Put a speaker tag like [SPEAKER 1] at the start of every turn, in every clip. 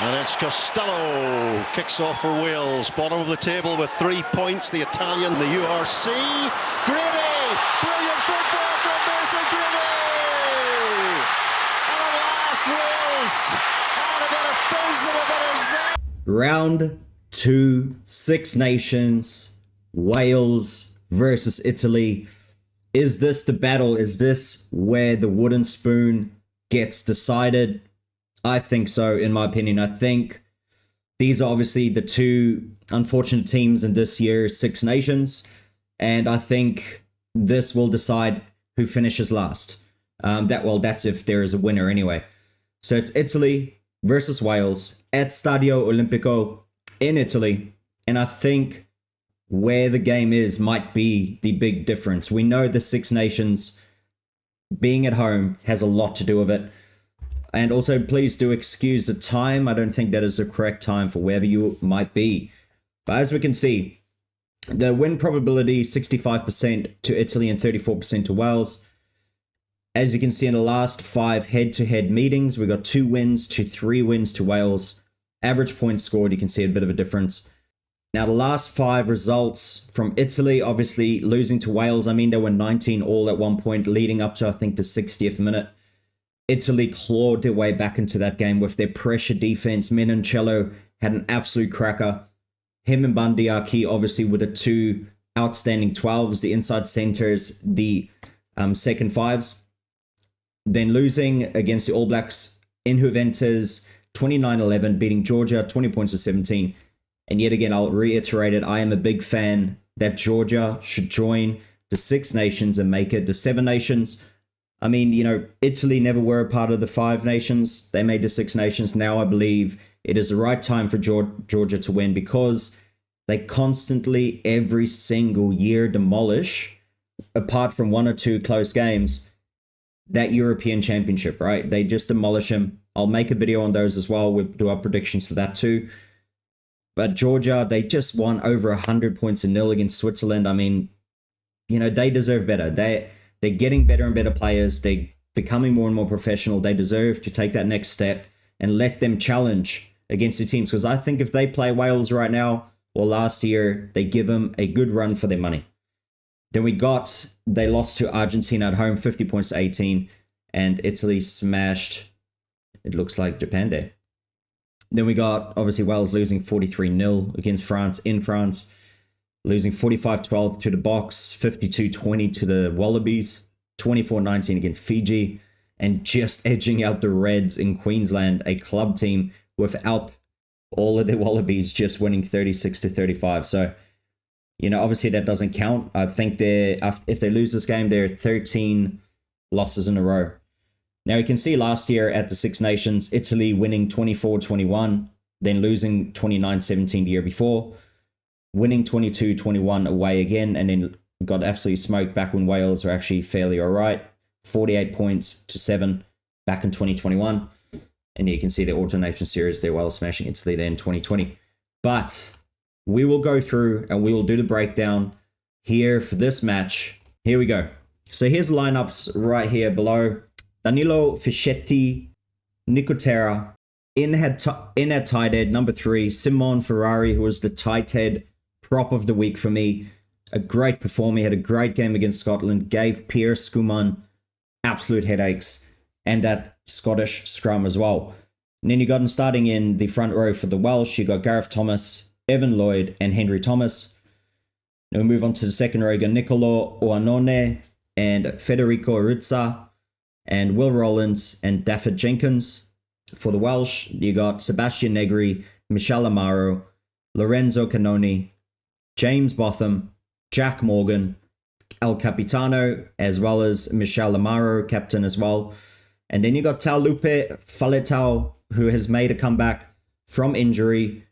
[SPEAKER 1] And it's Costello, kicks off for Wales, bottom of the table with 3 points, the Italian, the URC. Grady, brilliant football from Mason Grady! And at last Wales, and a bit of Fosun, a bit of Zach.
[SPEAKER 2] Round 2, Six Nations, Wales versus Italy. Is this the battle? Is this where the wooden spoon gets decided? I think so, in my opinion. I think these are obviously the two unfortunate teams in this year's Six Nations, and I think this will decide who finishes last. That's if there is a winner anyway. So it's Italy versus Wales at Stadio Olimpico in Italy, and I think where the game is might be the big difference. We know the Six Nations being at home has a lot to do with it. And also, please do excuse the time. I don't think that is the correct time for wherever you might be. But as we can see, the win probability 65% to Italy and 34% to Wales. As you can see in the last 5 head-to-head meetings, we got 2 wins to 3 wins to Wales. Average points scored, you can see a bit of a difference. Now, the last 5 results from Italy, obviously losing to Wales. I mean, they were 19 all at one point, leading up to, I think, the 60th minute. Italy clawed their way back into that game with their pressure defense. Menoncello had an absolute cracker. Him and Bandiaki, obviously, were the 2 outstanding 12s, the inside centers, the second 5s. Then losing against the All Blacks in Juventus, 29-11, beating Georgia, 20 points to 17. And yet again, I'll reiterate it, I am a big fan that Georgia should join the Six Nations and make it the 7 Nations. I mean, you know, Italy never were a part of the 5 Nations. They made the Six Nations. Now I believe it is the right time for Georgia to win because they constantly, every single year, demolish, apart from 1 or 2 close games, that European Championship, right? They just demolish them. I'll make a video on those as well. We'll do our predictions for that too. But Georgia, they just won over 100 points to nil against Switzerland. I mean, you know, they deserve better. They're getting better and better players. They're becoming more and more professional. They deserve to take that next step and let them challenge against the teams. Because I think if they play Wales right now or last year, they give them a good run for their money. Then they lost to Argentina at home, 50 points to 18. And Italy smashed, it looks like, Japan Day. Then we got, obviously, Wales losing 43-0 against France in France. Losing 45-12 to the Box, 52-20 to the Wallabies, 24-19 against Fiji, and just edging out the Reds in Queensland, a club team without all of the Wallabies, just winning 36-35. So, you know, obviously that doesn't count. I think if they lose this game, they're 13 losses in a row. Now, you can see last year at the Six Nations, Italy winning 24-21, then losing 29-17 the year before. Winning 22-21 away again, and then got absolutely smoked back when Wales are actually fairly all right. 48 points to 7 back in 2021. And you can see the Auto Nation Series, they're Wales smashing Italy there in 2020. But we will go through and we will do the breakdown here for this match. Here we go. So here's the lineups right here below. Danilo Fischetti, Nicotera. In at tight head, number 3, Simon Ferrari, who was the tight head prop of the week for me. A great performer. He had a great game against Scotland. Gave Pierre Schoeman absolute headaches. And that Scottish scrum as well. And then you got him starting in the front row for the Welsh. You got Gareth Thomas, Evan Lloyd, and Henry Thomas. Now we move on to the second row. You got Nicolo Oanone and Federico Rizza. And Will Rollins and Dafford Jenkins. For the Welsh, you got Sebastian Negri, Michel Amaro, Lorenzo Canoni, James Botham, Jack Morgan, El Capitano, as well as Michel Amaro, captain as well. And then you got Taulupe Faletau, who has made a comeback from injury.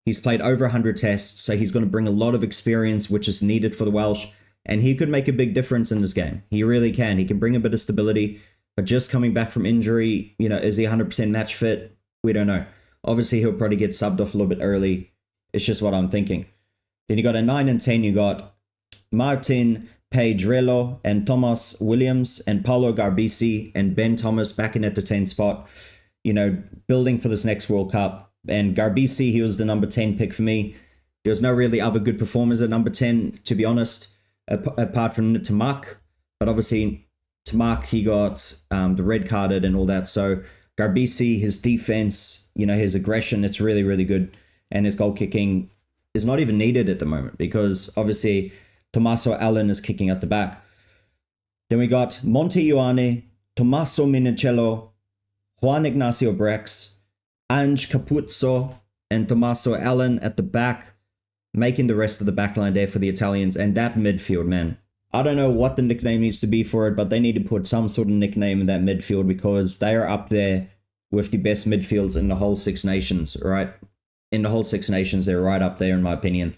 [SPEAKER 2] He's played over 100 tests, so he's going to bring a lot of experience, which is needed for the Welsh. And he could make a big difference in this game. He really can. He can bring a bit of stability. But just coming back from injury, you know, is he 100% match fit? We don't know. Obviously, he'll probably get subbed off a little bit early. It's just what I'm thinking. Then you got a 9 and 10. You got Martin Pedrello and Thomas Williams and Paulo Garbisi and Ben Thomas back in at the 10 spot. You know, building for this next World Cup. And Garbisi, he was the number 10 pick for me. There was no really other good performers at number 10, to be honest, apart from Tamak. But obviously, Tamak, he got the red carded and all that. So Garbisi, his defense, his aggression, it's really, really good. And his goal kicking is not even needed at the moment because obviously Tommaso Allen is kicking at the back. Then we got Monte Ioane, Tommaso Minicello, Juan Ignacio Brex, Ange Capuzzo, and Tommaso Allen at the back, making the rest of the backline there for the Italians. And that midfield, man, I don't know what the nickname needs to be for it, but they need to put some sort of nickname in that midfield because they are up there with the best midfields in the whole Six Nations, right? In the whole Six Nations, they're right up there, in my opinion.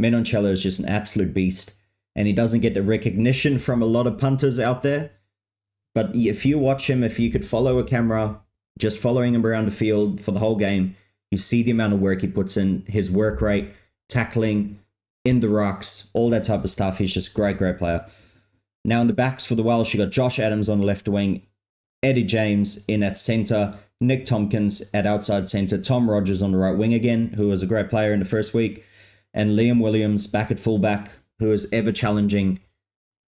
[SPEAKER 2] Menoncello is just an absolute beast, and he doesn't get the recognition from a lot of punters out there. But if you watch him, if you could follow a camera, just following him around the field for the whole game, you see the amount of work he puts in, his work rate, tackling, in the rocks, all that type of stuff. He's just a great, great player. Now in the backs for the Welsh, you got Josh Adams on the left wing, Eddie James in at centre, Nick Tompkins at outside centre, Tom Rogers on the right wing again, who was a great player in the first week, and Liam Williams back at fullback, who is ever challenging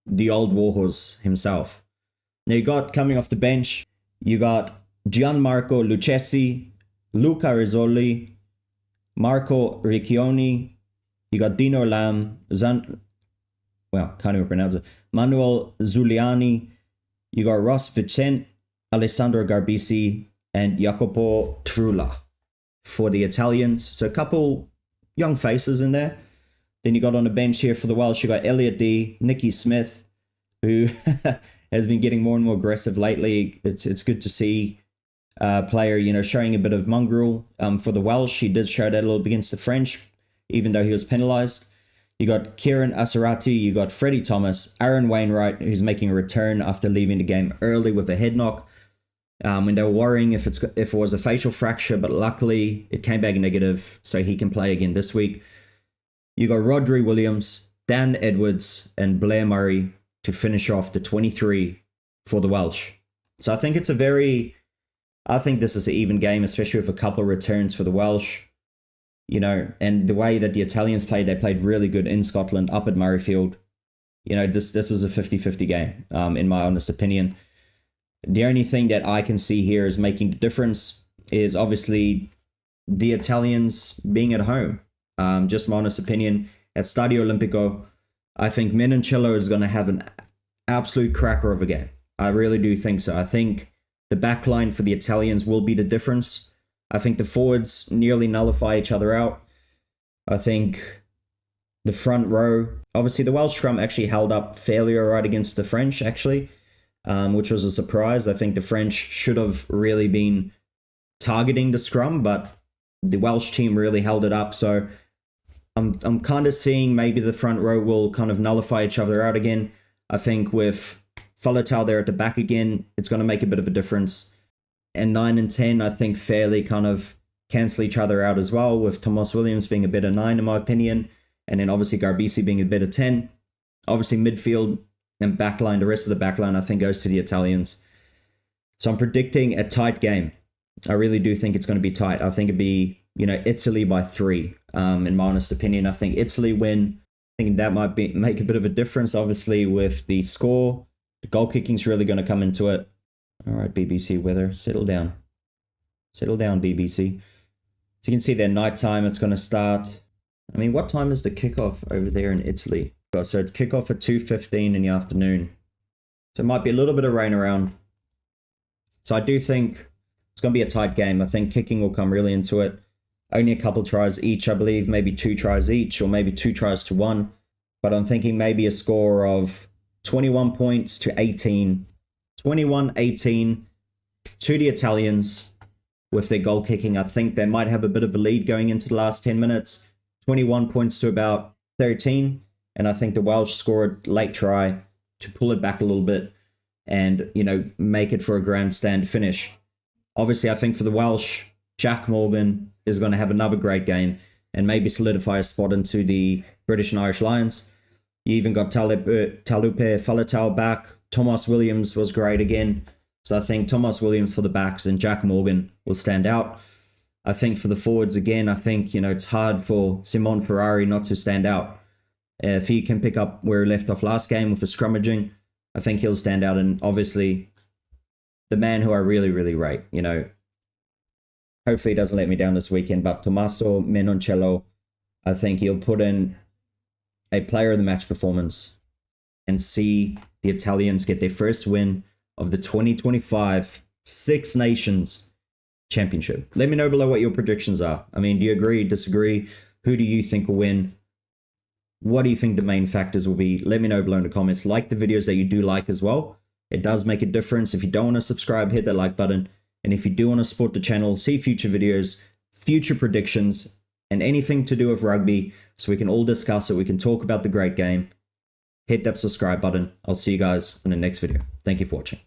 [SPEAKER 2] the old warhorse himself. Now you got, coming off the bench, you got Gianmarco Lucchesi, Luca Rizzoli, Marco Riccioni, you got Dino Lam, can't even pronounce it, Manuel Zuliani, you got Ross Vicent, Alessandro Garbisi, and Jacopo Trula for the Italians. So a couple young faces in there. Then you got on the bench here for the Welsh, you got Elliot D, Nicky Smith, who has been getting more and more aggressive lately. It's good to see a player, showing a bit of mongrel. For the Welsh, he did show that a little bit against the French, even though he was penalised. You got Kieran Asarati, you got Freddie Thomas, Aaron Wainwright, who's making a return after leaving the game early with a head knock. When they were worrying if it was a facial fracture, but luckily it came back negative, so he can play again this week. You got Rodri Williams, Dan Edwards, and Blair Murray to finish off the 23 for the Welsh. So I think this is an even game, especially with a couple of returns for the Welsh. And the way that the Italians played, they played really good in Scotland, up at Murrayfield. This is a 50-50 game, in my honest opinion. The only thing that I can see here is making the difference is obviously the Italians being at home. Just my honest opinion, at Stadio Olimpico, I think Menoncello is going to have an absolute cracker of a game. I really do think so. I think the back line for the Italians will be the difference. I think the forwards nearly nullify each other out. I think the front row, obviously the Welsh scrum actually held up fairly all right against the French, actually, which was a surprise. I think the French should have really been targeting the scrum, but the Welsh team really held it up. So I'm kind of seeing maybe the front row will kind of nullify each other out again. I think with Faletau there at the back again, it's going to make a bit of a difference. And 9 and 10, I think, fairly kind of cancel each other out as well, with Tomas Williams being a bit of 9, in my opinion, and then obviously Garbisi being a bit of 10. Obviously, midfield and backline, the rest of the backline, I think, goes to the Italians. So I'm predicting a tight game. I really do think it's going to be tight. I think it'd be, Italy by 3, in my honest opinion. I think Italy win. I think that might make a bit of a difference, obviously, with the score. The goal kicking's really going to come into it. All right, BBC weather, settle down. Settle down, BBC. So you can see their nighttime, it's going to start. I mean, what time is the kickoff over there in Italy? So it's kickoff at 2:15 in the afternoon. So it might be a little bit of rain around. So I do think it's going to be a tight game. I think kicking will come really into it. Only a couple tries each, I believe. Maybe 2 tries each, or maybe 2 tries to 1. But I'm thinking maybe a score of 21 points to 18. 21-18 to the Italians with their goal kicking. I think they might have a bit of a lead going into the last 10 minutes. 21 points to about 13. And I think the Welsh scored late try to pull it back a little bit and, make it for a grandstand finish. Obviously, I think for the Welsh, Jack Morgan is going to have another great game and maybe solidify a spot into the British and Irish Lions. You even got Talupe Faletau back. Tomas Williams was great again. So I think Tomas Williams for the backs and Jack Morgan will stand out. I think for the forwards, again, I think, it's hard for Simon Ferrari not to stand out. If he can pick up where he left off last game with the scrummaging, I think he'll stand out. And obviously, the man who I really, really rate, hopefully he doesn't let me down this weekend, but Tommaso Menoncello, I think he'll put in a player of the match performance and see the Italians get their first win of the 2025 Six Nations Championship. Let me know below what your predictions are. I mean, do you agree, disagree? Who do you think will win? What do you think the main factors will be? Let me know below in the comments. Like the videos that you do like as well. It does make a difference. If you don't want to subscribe, hit that like button. And if you do want to support the channel, see future videos, future predictions, and anything to do with rugby so we can all discuss it. We can talk about the great game. Hit that subscribe button. I'll see you guys in the next video. Thank you for watching.